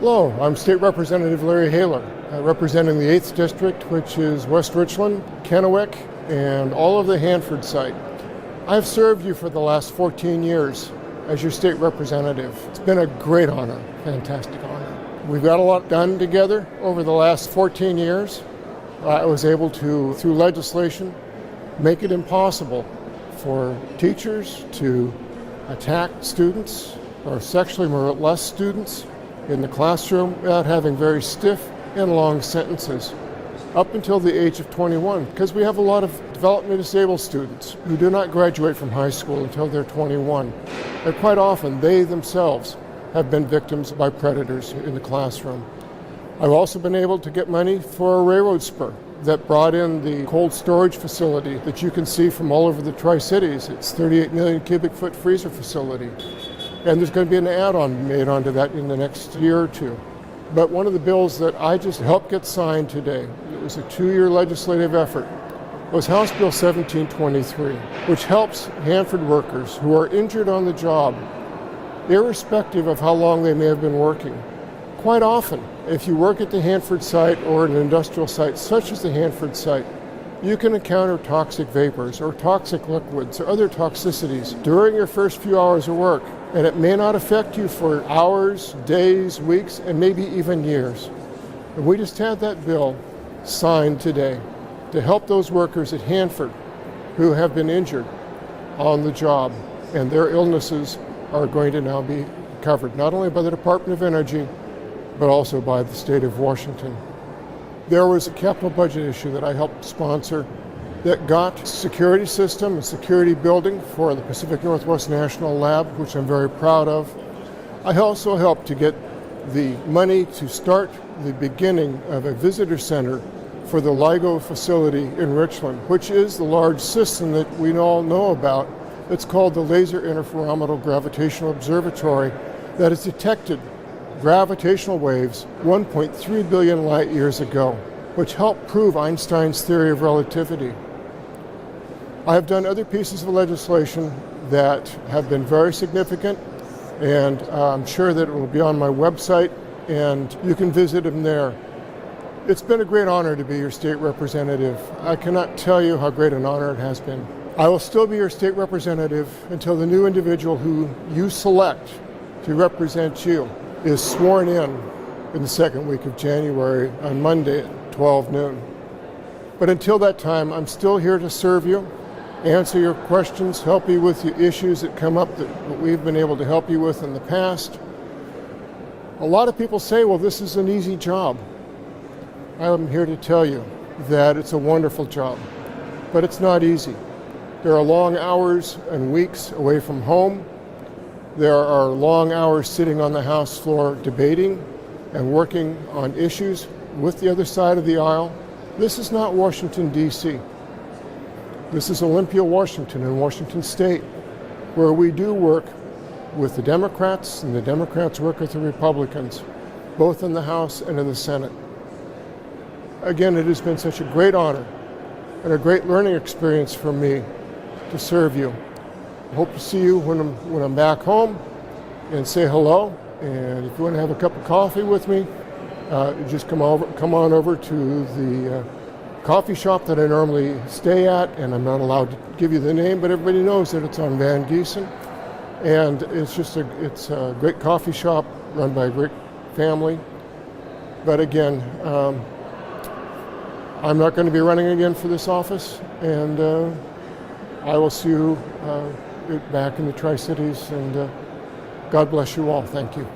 Hello, I'm State Representative Larry Haler, representing the 8th District, which is West Richland, Kennewick, and all of the Hanford site. I've served you for the last 14 years as your state representative. It's been a great honor, fantastic honor. We've got a lot done together over the last 14 years. I was able to, through legislation, make it impossible for teachers to attack students or sexually molest students in the classroom without having very stiff and long sentences up until the age of 21, because we have a lot of developmentally disabled students who do not graduate from high school until they're 21. And quite often they themselves have been victims by predators in the classroom. I've also been able to get money for a railroad spur that brought in the cold storage facility that you can see from all over the Tri-Cities. It's 38 million cubic foot freezer facility. And there's going to be an add-on made onto that in the next year or two. But one of the bills that I just helped get signed today, it was a 2-year legislative effort, was House Bill 1723, which helps Hanford workers who are injured on the job, irrespective of how long they may have been working. Quite often, if you work at the Hanford site or an industrial site such as the Hanford site, you can encounter toxic vapors or toxic liquids or other toxicities during your first few hours of work. And it may not affect you for hours, days, weeks, and maybe even years. And we just had that bill signed today to help those workers at Hanford who have been injured on the job, and their illnesses are going to now be covered, not only by the Department of Energy, but also by the state of Washington. There was a capital budget issue that I helped sponsor that got security system and security building for the Pacific Northwest National Lab, which I'm very proud of. I also helped to get the money to start the beginning of a visitor center for the LIGO facility in Richland, which is the large system that we all know about. It's called the Laser Interferometer Gravitational Observatory that has detected gravitational waves 1.3 billion light years ago, which helped prove Einstein's theory of relativity. I have done other pieces of legislation that have been very significant, and I'm sure that it will be on my website, and you can visit them there. It's been a great honor to be your state representative. I cannot tell you how great an honor it has been. I will still be your state representative until the new individual who you select to represent you is sworn in the second week of January on Monday at 12 noon. But until that time, I'm still here to serve you, answer your questions, help you with the issues that come up that we've been able to help you with in the past. A lot of people say, well, this is an easy job. I'm here to tell you that it's a wonderful job, but it's not easy. There are long hours and weeks away from home. There are long hours sitting on the House floor debating and working on issues with the other side of the aisle. This is not Washington, D.C. This is Olympia, Washington, in Washington State, where we do work with the Democrats, and the Democrats work with the Republicans, both in the House and in the Senate. Again, it has been such a great honor and a great learning experience for me to serve you. I hope to see you when I'm back home and say hello. And if you want to have a cup of coffee with me, just come on over to the coffee shop that I normally stay at, and I'm not allowed to give you the name, but everybody knows that it's on Van Giesen. And it's a great coffee shop run by a great family. But again, I'm not going to be running again for this office, and I will see you back in the Tri-Cities, and God bless you all. Thank you.